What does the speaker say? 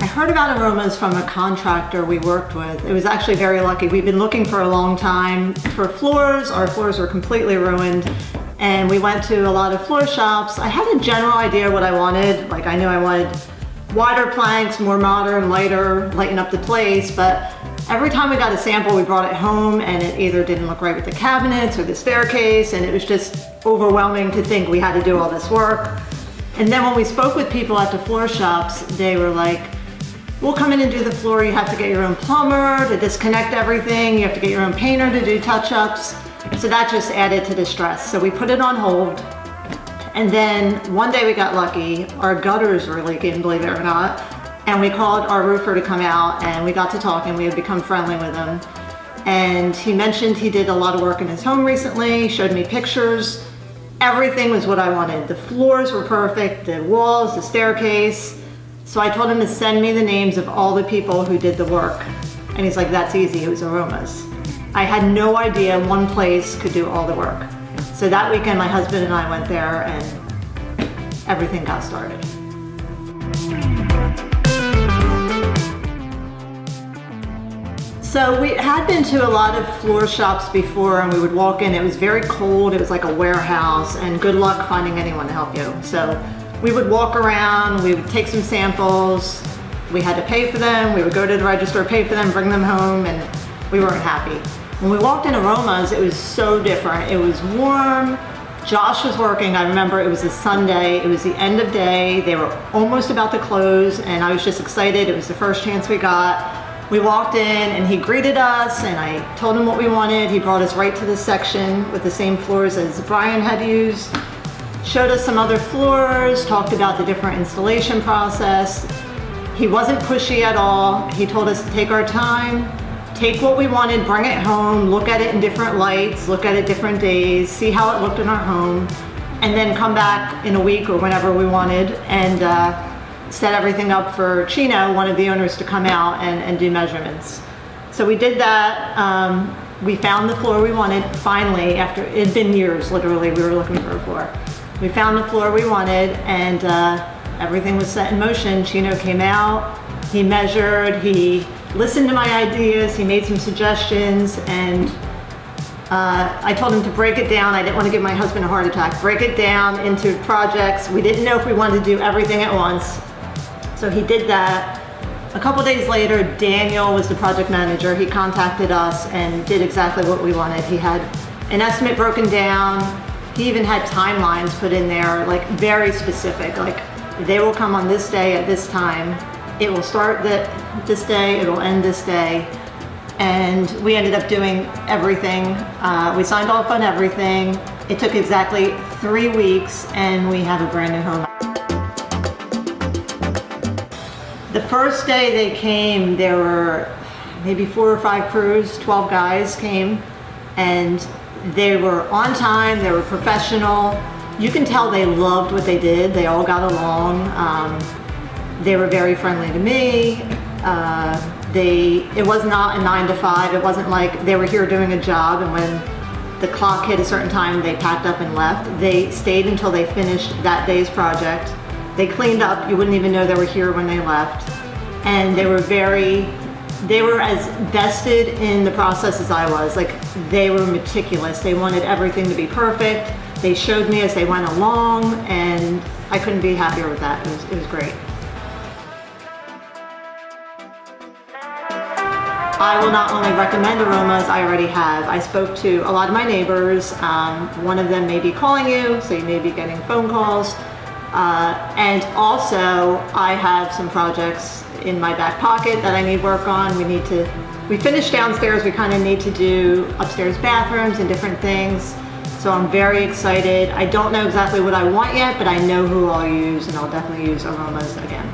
heard about Aromaz from a contractor we worked with. It was actually very lucky. We've been looking for a long time for floors. Our floors were completely ruined, and we went to a lot of floor shops. I had a general idea what I wanted. Like, I knew I wanted wider planks, more modern, lighter, lighten up the place, but every time we got a sample, we brought it home and it either didn't look right with the cabinets or the staircase, and it was just overwhelming to think we had to do all this work. And then when we spoke with people at the floor shops, they were like, we'll come in and do the floor. You have to get your own plumber to disconnect everything. You have to get your own painter to do touch-ups. So that just added to the stress. So we put it on hold. And then one day we got lucky. Our gutters were leaking, believe it or not. And we called our roofer to come out, and we got to talking. We had become friendly with him. And he mentioned he did a lot of work in his home recently, showed me pictures. Everything was what I wanted. The floors were perfect, the walls, the staircase. So I told him to send me the names of all the people who did the work. And he's like, that's easy, it was Aromaz. I had no idea one place could do all the work. So that weekend, my husband and I went there and everything got started. So we had been to a lot of floor shops before, and we would walk in, it was very cold, it was like a warehouse, and good luck finding anyone to help you. So we would walk around, we would take some samples, we had to pay for them, we would go to the register, pay for them, bring them home, and we weren't happy. When we walked in Aromaz, it was so different. It was warm, Josh was working, I remember it was a Sunday, it was the end of day, they were almost about to close, and I was just excited, it was the first chance we got. We walked in and he greeted us, and I told him what we wanted. He brought us right to this section with the same floors as Brian had used, showed us some other floors, talked about the different installation process. He wasn't pushy at all. He told us to take our time, take what we wanted, bring it home, look at it in different lights, look at it different days, see how it looked in our home, and then come back in a week or whenever we wanted and set everything up for Chino, one of the owners, to come out and do measurements. So we did that. We found the floor we wanted finally, after it had been years, literally, we were looking for a floor. We found the floor we wanted, and everything was set in motion. Chino came out, he measured, he listened to my ideas, he made some suggestions, and I told him to break it down. I didn't want to give my husband a heart attack. Break it down into projects. We didn't know if we wanted to do everything at once. So he did that. A couple days later, Daniel was the project manager. He contacted us and did exactly what we wanted. He had an estimate broken down. He even had timelines put in there, like very specific, like they will come on this day at this time. It will start this day, it will end this day. And we ended up doing everything. We signed off on everything. It took exactly 3 weeks, and we have a brand new home. The first day they came, there were maybe 4 or 5 crews, 12 guys came, and they were on time, they were professional. You can tell they loved what they did. They all got along. They were very friendly to me. It was not a 9 to 5. It wasn't like they were here doing a job and when the clock hit a certain time, they packed up and left. They stayed until they finished that day's project. They cleaned up, you wouldn't even know they were here when they left. And they were as vested in the process as I was. Like, they were meticulous. They wanted everything to be perfect. They showed me as they went along, and I couldn't be happier with that. It was great. I will not only recommend Aromaz, I already have. I spoke to a lot of my neighbors. One of them may be calling you, so you may be getting phone calls. And also, I have some projects in my back pocket that I need work on. We finished downstairs, we kind of need to do upstairs bathrooms and different things. So I'm very excited. I don't know exactly what I want yet, but I know who I'll use, and I'll definitely use Aromaz again.